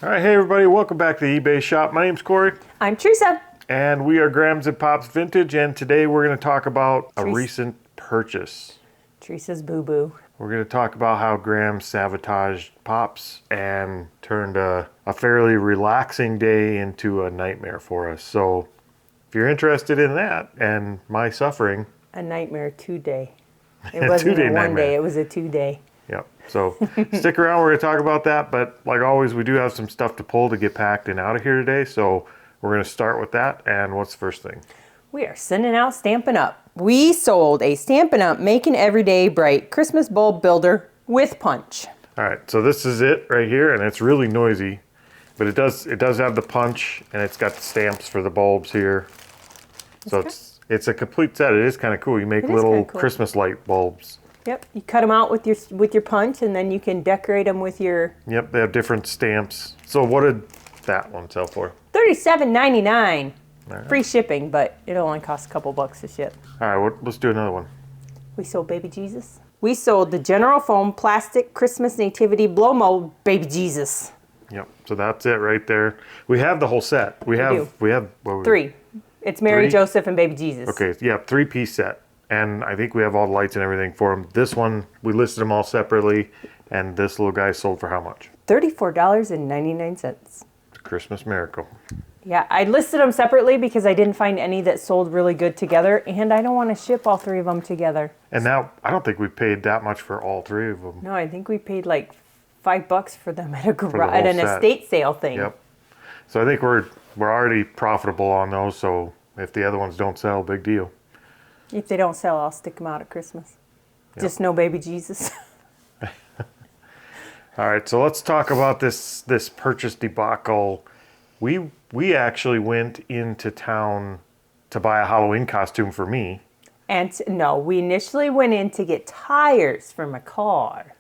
All right, hey everybody, welcome back to the eBay shop. My name's Corey. I'm Teresa. And we are Grams and Pops Vintage, and today we're going to talk about a recent purchase. Teresa's boo-boo. We're going to talk about how Graham sabotaged Pops and turned a fairly relaxing day into a nightmare for us. So if you're interested in that and my suffering. A nightmare 2-day. It wasn't a 1 day, it was a 2-day. Yep. So stick around, we're going to talk about that. But like always, we do have some stuff to pull to get packed and out of here today. So we're going to start with that. And what's the first thing? We are sending out Stampin' Up. We sold a Stampin' Up Making Everyday Bright Christmas bulb builder with punch. All right, so this is it right here, and it's really noisy, but it does have the punch, and it's got the stamps for the bulbs here. So it's a complete set. It is kind of cool. You make little cool Christmas light bulbs. Yep, you cut them out with your punch, and then you can decorate them with your... Yep, they have different stamps. So what did that one sell for? $37.99. Right. Free shipping, but it only costs a couple bucks to ship. All right, let's do another one. We sold Baby Jesus. We sold the General Foam Plastic Christmas Nativity Blow Mold Baby Jesus. Yep, so that's it right there. We have the whole set. We have three. It's Mary, Joseph, and Baby Jesus. Okay, yeah, 3-piece set. And I think we have all the lights and everything for them. This one, we listed them all separately, and this little guy sold for how much? $34.99. It's a Christmas miracle. Yeah, I listed them separately because I didn't find any that sold really good together, and I don't want to ship all three of them together. And now, I don't think we paid that much for all three of them. No, I think we paid like $5 for them at an estate sale thing. Yep. So I think we're already profitable on those, so if the other ones don't sell, big deal. If they don't sell, I'll stick them out at Christmas. Yep. Just no Baby Jesus. All right, so let's talk about this purchase debacle. We actually went into town to buy a Halloween costume for me. And no, we initially went in to get tires for my car.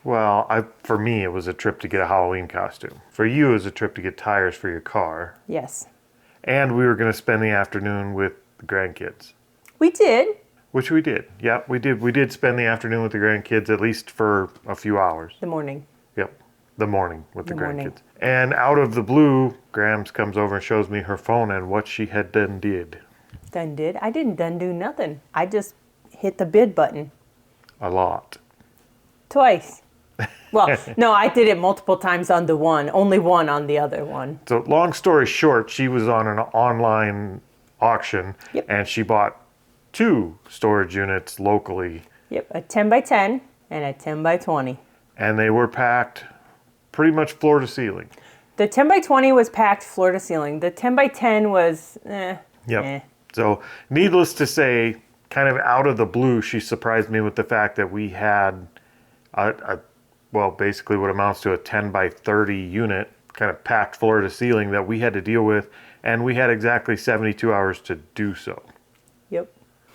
Well, for me, it was a trip to get a Halloween costume. For you, it was a trip to get tires for your car. Yes. And we were going to spend the afternoon with the grandkids. We did. Which we did. Yeah, we did. We did spend the afternoon with the grandkids, at least for a few hours. The morning. Yep, the morning with the grandkids. And out of the blue, Grams comes over and shows me her phone and what she had done did. Done did? I didn't done do nothing. I just hit the bid button. A lot. Twice. Well, no, I did it multiple times on the one. Only one on the other one. So long story short, she was on an online auction. Yep. And she bought 2 storage units locally. Yep, a 10 by 10 and a 10 by 20. And they were packed pretty much floor to ceiling. The 10 by 20 was packed floor to ceiling. The 10 by 10 was Yep. So needless to say, kind of out of the blue, she surprised me with the fact that we had basically what amounts to a 10 by 30 unit, kind of packed floor to ceiling that we had to deal with. And we had exactly 72 hours to do so. Yep.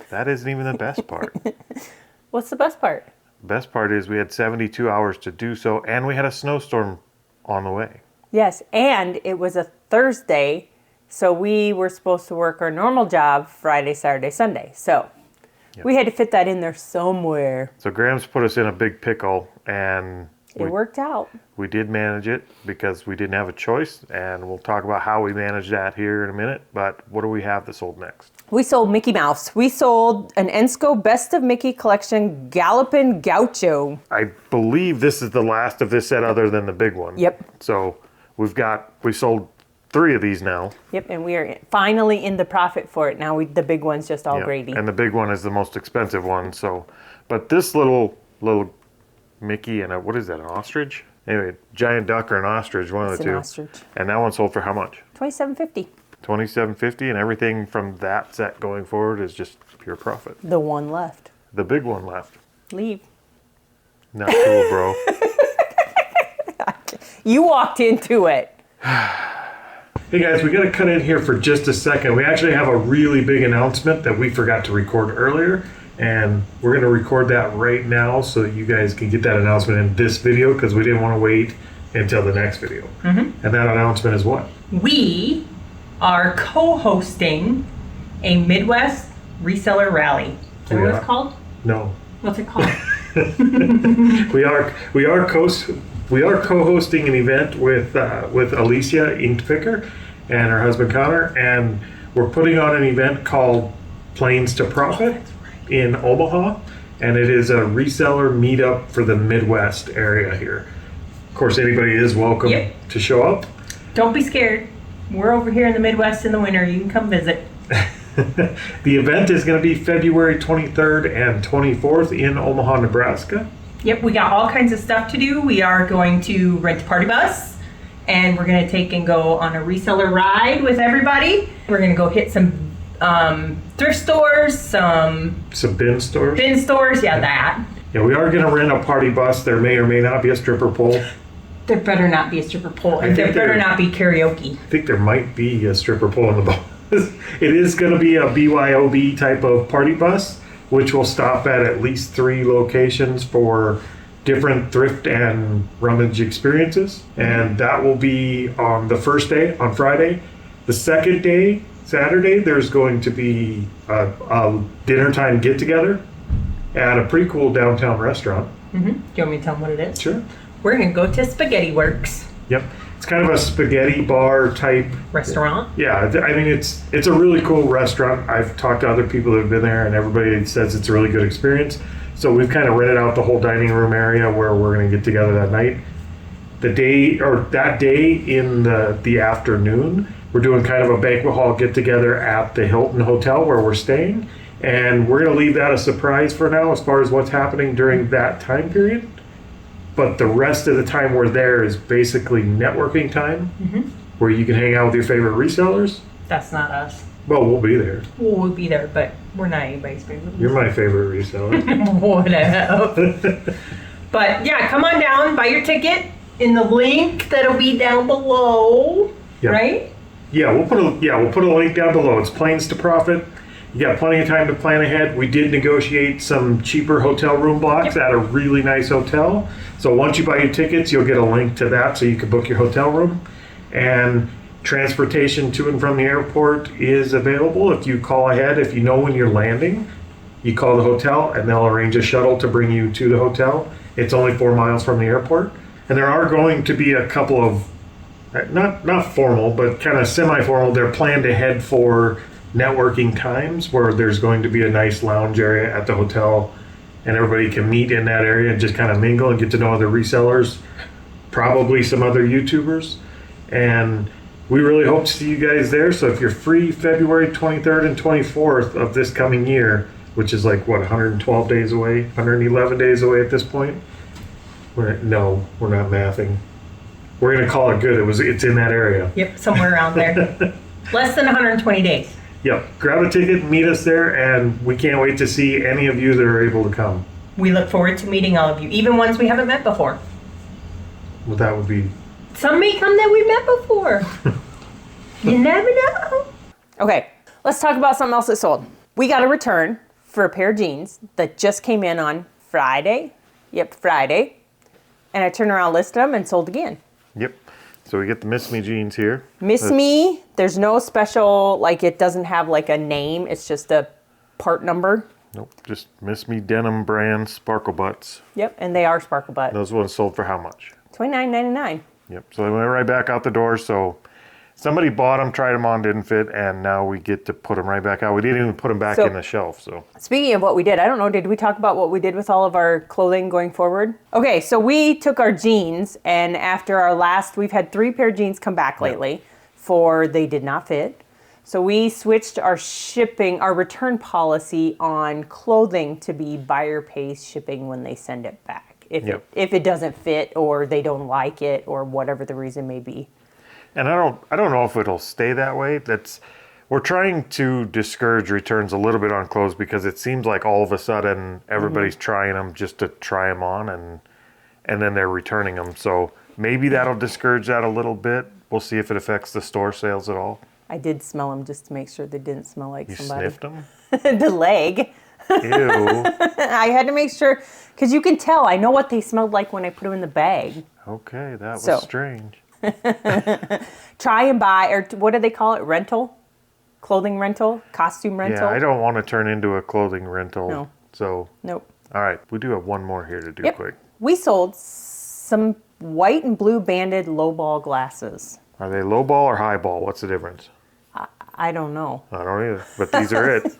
That isn't even the best part. What's the best part? The best part is we had 72 hours to do so, and we had a snowstorm on the way. Yes, and it was a Thursday, so we were supposed to work our normal job Friday, Saturday, Sunday. So we had to fit that in there somewhere. So Grams put us in a big pickle, and it worked out. We did manage it because we didn't have a choice, and we'll talk about how we managed that here in a minute. But what do we have that sold next? We sold Mickey Mouse. We sold an Ensco Best of Mickey Collection Gallopin' Gaucho. I believe this is the last of this set other than the big one. Yep. So we sold 3 of these now. Yep, and we are finally in the profit for it. Now the big one's just all gravy. And the big one is the most expensive one. So, but this little Mickey and what is that, an ostrich? Anyway, giant duck or an ostrich, one of the two. An ostrich. And that one sold for how much? $27.50. $27.50, and everything from that set going forward is just pure profit. The one left. The big one left. Leave. Not cool, bro. You walked into it. Hey guys, we got to cut in here for just a second. We actually have a really big announcement that we forgot to record earlier, and we're going to record that right now so that you guys can get that announcement in this video because we didn't want to wait until the next video. Mm-hmm. And that announcement is what? We are co-hosting a Midwest reseller rally. Is that what it's called? No. What's it called? we are We are co-hosting an event with Alicia Inked Picker and her husband Connor, and we're putting on an event called Planes to Profit in Omaha, and it is a reseller meetup for the Midwest area here. Of course, anybody is welcome to show up. Don't be scared. We're over here in the Midwest in the winter. You can come visit. The event is going to be February 23rd and 24th in Omaha, Nebraska. Yep, we got all kinds of stuff to do. We are going to rent a party bus, and we're going to take and go on a reseller ride with everybody. We're going to go hit some thrift stores, some bin stores. Bin stores, that. Yeah, we are going to rent a party bus. There may or may not be a stripper pole. There better not be a stripper pole, and there better not be karaoke. I think there might be a stripper pole in the bus. It is going to be a BYOB type of party bus, which will stop at least 3 locations for different thrift and rummage experiences. And that will be on the first day, on Friday. The second day, Saturday, there's going to be a dinner time get together at a pretty cool downtown restaurant. Mm-hmm. Do you want me to tell them what it is? Sure. We're going to go to Spaghetti Works. Yep. It's kind of a spaghetti bar type restaurant. Yeah, I mean it's a really cool restaurant. I've talked to other people that have been there, and everybody says it's a really good experience. So we've kind of rented out the whole dining room area where we're going to get together that night. That day in the afternoon, we're doing kind of a banquet hall get together at the Hilton Hotel where we're staying, and we're going to leave that a surprise for now as far as what's happening during that time period. But the rest of the time we're there is basically networking time, where you can hang out with your favorite resellers. That's not us. Well, we'll be there. We'll be there, but we're not anybody's favorite reseller. You're my favorite reseller. Whatever. But yeah, come on down, buy your ticket in the link that'll be down below, right? Yeah, we'll put a link down below. It's Planes to Profit. You got plenty of time to plan ahead. We did negotiate some cheaper hotel room blocks at a really nice hotel. So once you buy your tickets, you'll get a link to that so you can book your hotel room. And transportation to and from the airport is available if you call ahead. If you know when you're landing, you call the hotel and they'll arrange a shuttle to bring you to the hotel. It's only 4 miles from the airport. And there are going to be a couple of, not formal, but kind of semi-formal, they're planned ahead for networking times where there's going to be a nice lounge area at the hotel and everybody can meet in that area and just kind of mingle and get to know other resellers, probably some other YouTubers. And we really hope to see you guys there. So if you're free February 23rd and 24th of this coming year, which is like, 112 days away, 111 days away at this point? We're not mathing. We're going to call it good. It's in that area. Yep, somewhere around there. Less than 120 days. Yep. Grab a ticket, meet us there, and we can't wait to see any of you that are able to come. We look forward to meeting all of you, even ones we haven't met before. Well, that would be... Some may come that we met before. You never know. Okay, let's talk about something else that sold. We got a return for a pair of jeans that just came in on Friday. Yep, Friday. And I turned around, listed them, and sold again. Yep. So we get the Miss Me jeans here. Miss Me, there's no special, it doesn't have a name. It's just a part number. Nope, just Miss Me denim brand sparkle butts. Yep, and they are sparkle butts. Those ones sold for how much? $29.99. Yep, so they went right back out the door. So somebody bought them, tried them on, didn't fit, and now we get to put them right back out. We didn't even put them back in the shelf. So speaking of what we did, I don't know, did we talk about what we did with all of our clothing going forward? Okay, so we took our jeans, and after our last, we've had 3 pair of jeans come back lately for they did not fit. So we switched our return policy on clothing to be buyer pays shipping when they send it back. If it doesn't fit or they don't like it or whatever the reason may be. And I don't know if it'll stay that way. We're trying to discourage returns a little bit on clothes because it seems like all of a sudden everybody's trying them just to try them on and then they're returning them. So maybe that'll discourage that a little bit. We'll see if it affects the store sales at all. I did smell them just to make sure they didn't smell like somebody. You sniffed them? The leg. Ew. I had to make sure, because you can tell. I know what they smelled like when I put them in the bag. Okay, that was strange. Try and buy, or what do they call it? Rental? Clothing rental? Costume rental? Yeah, I don't want to turn into a clothing rental. No. So. Nope. All right, we do have one more here to do quick. We sold some white and blue banded lowball glasses. Are they low ball or high ball? What's the difference? I don't know. I don't either, but these are it.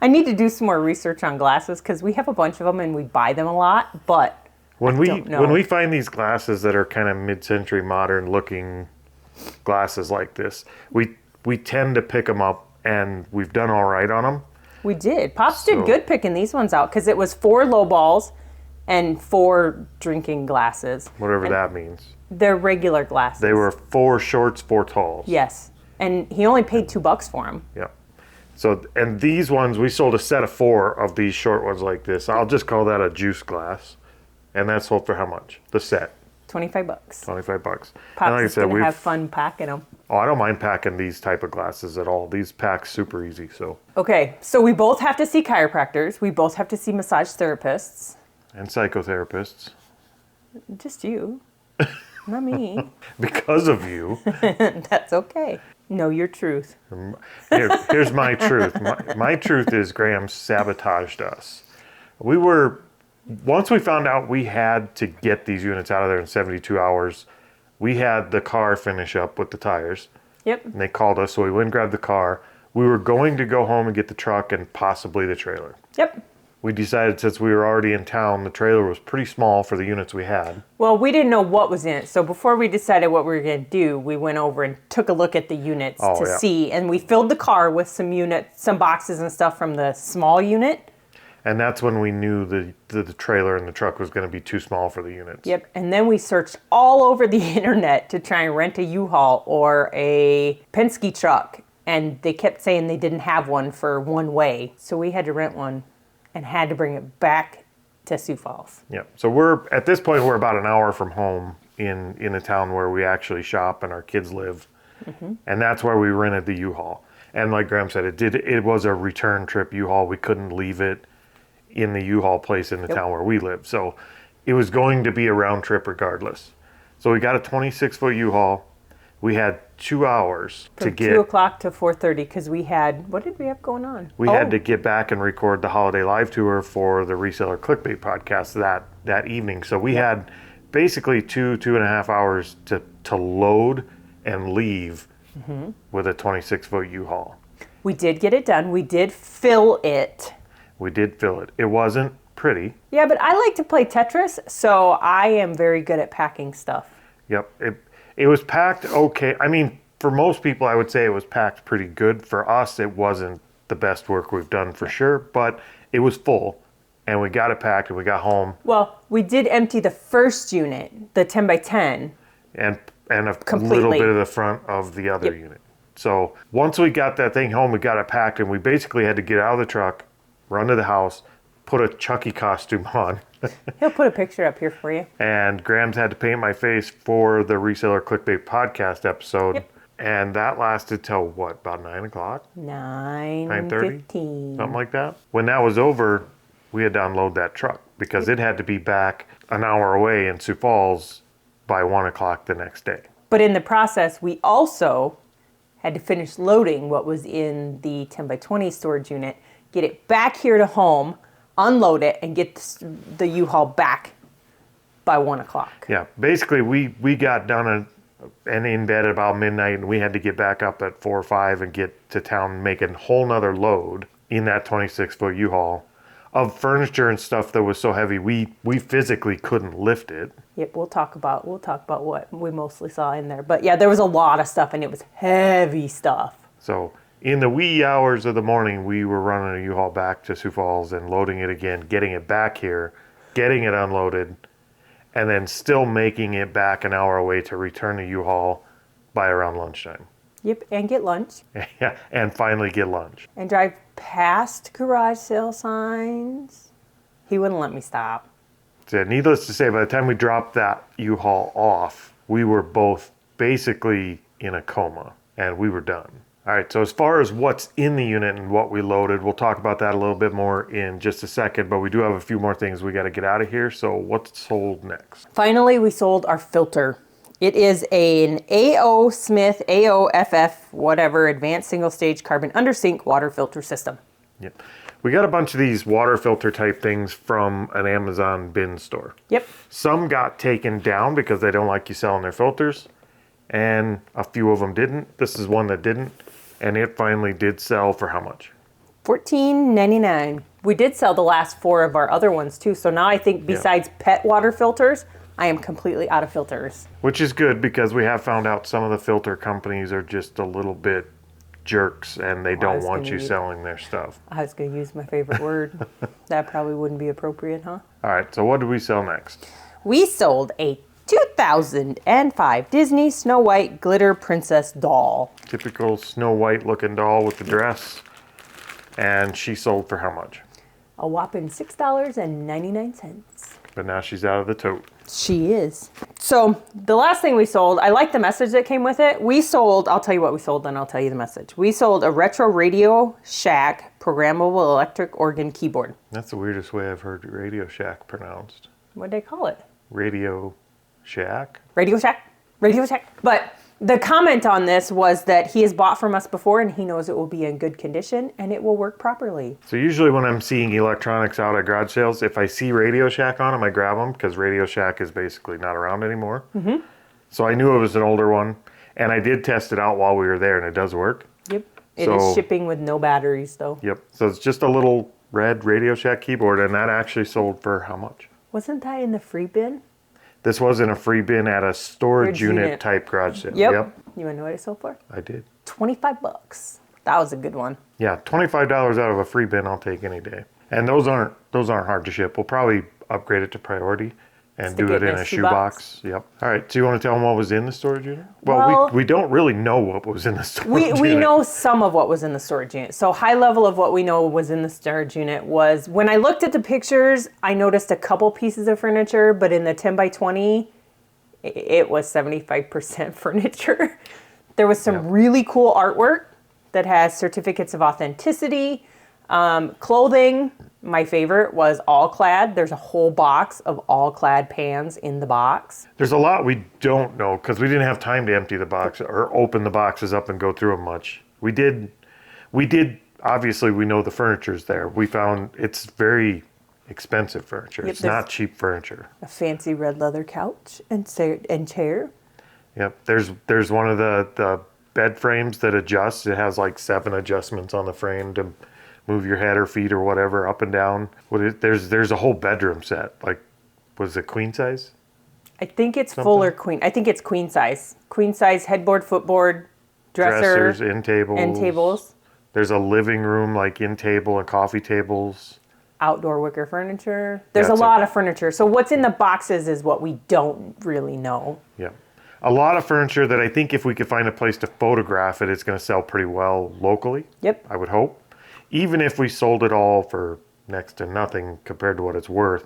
I need to do some more research on glasses because we have a bunch of them and we buy them a lot, but When don't know. we find these glasses that are kind of mid-century modern looking glasses like this, we tend to pick them up, and we've done all right on them. We did. Pops did good picking these ones out because it was 4 low balls and 4 drinking glasses. Whatever that means. They're regular glasses. They were 4 shorts, 4 talls. Yes. And he only paid $2 for them. Yeah. So, and these ones, we sold a set of 4 of these short ones like this. I'll just call that a juice glass. And that sold for how much? The set. $25. $25. Pops and like I is said, going to have fun packing them. Oh, I don't mind packing these type of glasses at all. These pack super easy, so. Okay, so we both have to see chiropractors. We both have to see massage therapists. And psychotherapists. Just you. Not me. Because of you. That's okay. Know your truth. Here's my truth. My truth is Graham sabotaged us. Once we found out we had to get these units out of there in 72 hours, we had the car finish up with the tires. Yep. And they called us, so we went and grabbed the car. We were going to go home and get the truck and possibly the trailer. Yep. We decided since we were already in town, the trailer was pretty small for the units we had. Well, we didn't know what was in it. So before we decided what we were going to do, we went over and took a look at the units to see. And we filled the car with some boxes and stuff from the small unit. And that's when we knew the trailer and the truck was going to be too small for the units. Yep. And then we searched all over the internet to try and rent a U-Haul or a Penske truck. And they kept saying they didn't have one for one way. So we had to rent one and had to bring it back to Sioux Falls. Yeah. So at this point, we're about an hour from home in the town where we actually shop and our kids live. Mm-hmm. And that's where we rented the U-Haul. And like Graham said, it was a return trip U-Haul. We couldn't leave it in the U-Haul place in the town where we live. So it was going to be a round trip regardless. So we got a 26-foot U-Haul. We had 2 hours From 2 o'clock to 4:30 because we had, what did we have going on? We had to get back and record the holiday live tour for the Reseller Clickbait podcast that evening. So we had basically 2.5 hours to load and leave with a 26-foot U-Haul. We did get it done. We did fill it. We did fill it. It wasn't pretty. Yeah, but I like to play Tetris, so I am very good at packing stuff. Yep. It was packed okay. I mean, for most people, I would say it was packed pretty good. For us, it wasn't the best work we've done for sure, but it was full, and we got it packed, and we got home. Well, we did empty the first unit, the 10 by 10. And a completely. Little bit of the front of the other unit. So once we got that thing home, we got it packed, and we basically had to get out of the truck, run to the house, put a Chucky costume on. He'll put a picture up here for you. And Graham's had to paint my face for the Reseller Clickbait podcast episode. Yep. And that lasted till what, about 9 o'clock? 9:15. Something like that. When that was over, we had to unload that truck because it had to be back an hour away in Sioux Falls by 1 o'clock the next day. But in the process, we also had to finish loading what was in the 10 by 20 storage unit, get it back here to home, unload it, and get the U-Haul back by 1 o'clock. Yeah, basically we got done and in bed at about midnight, and we had to get back up at 4 or 5 and get to town and make a whole nother load in that 26-foot U-Haul of furniture and stuff that was so heavy we physically couldn't lift it. Yep, we'll talk about what we mostly saw in there. But yeah, there was a lot of stuff, and it was heavy stuff. So in the wee hours of the morning, we were running a U-Haul back to Sioux Falls and loading it again, getting it back here, getting it unloaded, and then still making it back an hour away to return the U-Haul by around lunchtime. Yep, and get lunch. Yeah, and finally get lunch. And drive past garage sale signs. He wouldn't let me stop. So needless to say, by the time we dropped that U-Haul off, we were both basically in a coma, and we were done. All right, so as far as what's in the unit and what we loaded, we'll talk about that a little bit more in just a second, but we do have a few more things we got to get out of here. So what's sold next? Finally, we sold our filter. It is an A.O. Smith, AOFF, whatever, advanced single stage carbon under sink water filter system. Yep. We got a bunch of these water filter type things from an Amazon bin store. Yep. Some got taken down because they don't like you selling their filters, and a few of them didn't. This is one that didn't, and it finally did sell for how much? $14.99. We did sell the last 4 of our other ones too. So now I think besides pet water filters, I am completely out of filters. Which is good because we have found out some of the filter companies are just a little bit jerks and they don't want you selling their stuff. I was going to use my favorite word. That probably wouldn't be appropriate, huh? All right, so what did we sell next? We sold a 2005 Disney Snow White glitter princess doll. Typical Snow White looking doll with the dress. And she sold for how much? A whopping $6.99. But now she's out of the tote. She is. So the last thing we sold, I like the message that came with it. We sold, I'll tell you what we sold, then I'll tell you the message. We sold a retro Radio Shack programmable electric organ keyboard. That's the weirdest way I've heard Radio Shack pronounced. What'd they call it? Radio Shack? Radio Shack. Radio Shack. But the comment on this was that he has bought from us before and he knows it will be in good condition and it will work properly. So usually when I'm seeing electronics out at garage sales, if I see Radio Shack on them, I grab them because Radio Shack is basically not around anymore. Mm-hmm. So I knew it was an older one, and I did test it out while we were there, and it does work. Yep. It is shipping with no batteries, though. Yep. So it's just a little red Radio Shack keyboard, and that actually sold for how much? Wasn't that in the free bin? This was in a free bin at a storage unit type garage sale. Yep. You want to know what it sold for? I did. $25. That was a good one. Yeah, $25 out of a free bin I'll take any day. And those aren't hard to ship. We'll probably upgrade it to priority and do it in a shoebox. Yep. All right. So you want to tell them what was in the storage unit? Well, we don't really know what was in the storage unit. We know some of what was in the storage unit. So high level of what we know was in the storage unit was, when I looked at the pictures, I noticed a couple pieces of furniture, but in the 10 by 20, it was 75% furniture. There was some really cool artwork that has certificates of authenticity. Clothing, my favorite was all clad. There's a whole box of all clad pans in the box. There's a lot we don't know because we didn't have time to empty the box or open the boxes up and go through them much. We did, obviously we know the furniture's there. We found it's very expensive furniture. It's not cheap furniture. A fancy red leather couch and chair. Yep. There's one of the bed frames that adjusts. It has like 7 adjustments on the frame to move your head or feet or whatever up and down. There's a whole bedroom set. Like, was it queen size? I think it's fuller queen. I think it's queen size. Queen size headboard, footboard, dressers, end tables. There's a living room, like end table and coffee tables. Outdoor wicker furniture. There's a lot of furniture. So what's in the boxes is what we don't really know. Yeah. A lot of furniture that I think if we could find a place to photograph it, it's going to sell pretty well locally. Yep. I would hope. Even if we sold it all for next to nothing compared to what it's worth,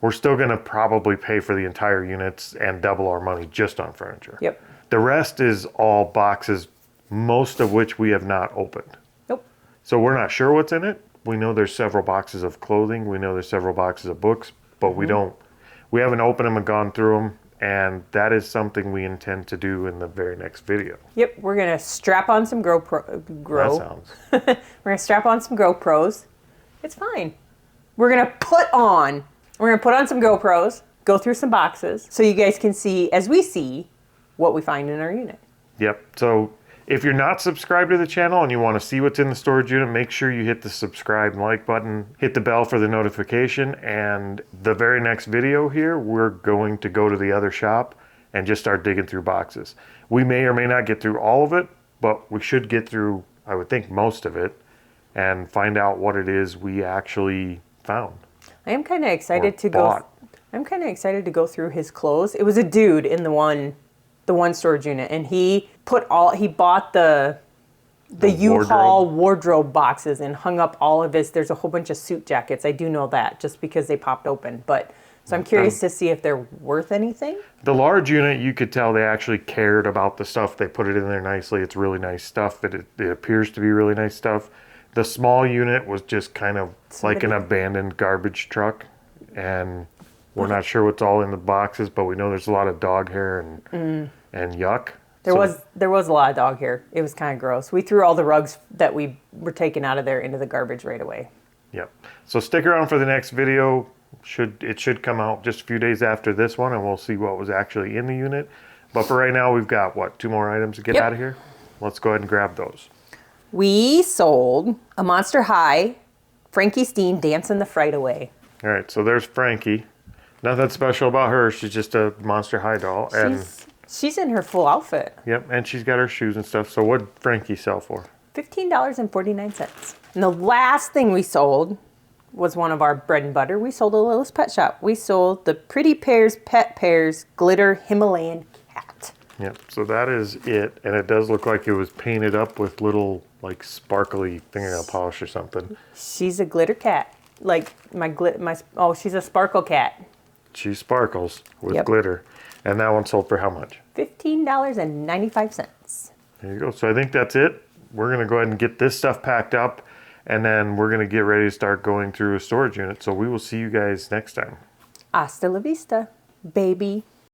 we're still going to probably pay for the entire units and double our money just on furniture. Yep. The rest is all boxes, most of which we have not opened. Nope. So we're not sure what's in it. We know there's several boxes of clothing. We know there's several boxes of books, but we haven't opened them and gone through them. And that is something we intend to do in the very next video. Yep, we're gonna strap on some That sounds. We're gonna strap on some GoPros. It's fine. We're gonna put on some GoPros, go through some boxes, so you guys can see, as we see, what we find in our unit. Yep. So if you're not subscribed to the channel and you want to see what's in the storage unit, make sure you hit the subscribe and like button, hit the bell for the notification, and the very next video here, we're going to go to the other shop and just start digging through boxes. We may or may not get through all of it, but we should get through, I would think, most of it and find out what it is we actually found. I am kind of excited to go. I'm kind of excited to go through his clothes. It was a dude in the one storage unit, and he bought the U-Haul wardrobe boxes and hung up all of his. There's a whole bunch of suit jackets. I do know that just because they popped open, but so I'm curious to see if they're worth anything. The large unit, you could tell they actually cared about the stuff. They put it in there nicely. It's really nice stuff. It appears to be really nice stuff. The small unit was just kind of like an abandoned garbage truck, and we're not sure what's all in the boxes, but we know there's a lot of dog hair and yuck. There was a lot of dog hair. It was kind of gross. We threw all the rugs that we were taking out of there into the garbage right away. Yep. So stick around for the next video. It should come out just a few days after this one, and we'll see what was actually in the unit. But for right now, we've got, what, 2 more items to get out of here? Let's go ahead and grab those. We sold a Monster High Frankie Steen Dancing the Fright Away. All right, so there's Frankie. Nothing special about her. She's just a Monster High doll. She's in her full outfit. Yep, and she's got her shoes and stuff. So what'd Frankie sell for? $15.49. And the last thing we sold was one of our bread and butter. We sold a Little's Pet Shop. We sold the Pretty Pears Pet Pears Glitter Himalayan Cat. Yep, so that is it. And it does look like it was painted up with little, like, sparkly fingernail polish or something. She's a glitter cat. Like she's a sparkle cat. She sparkles with Yep. glitter. And that one sold for how much? $15.95. There you go. So I think that's it. We're going to go ahead and get this stuff packed up, and then we're going to get ready to start going through a storage unit. So we will see you guys next time. Hasta la vista, baby.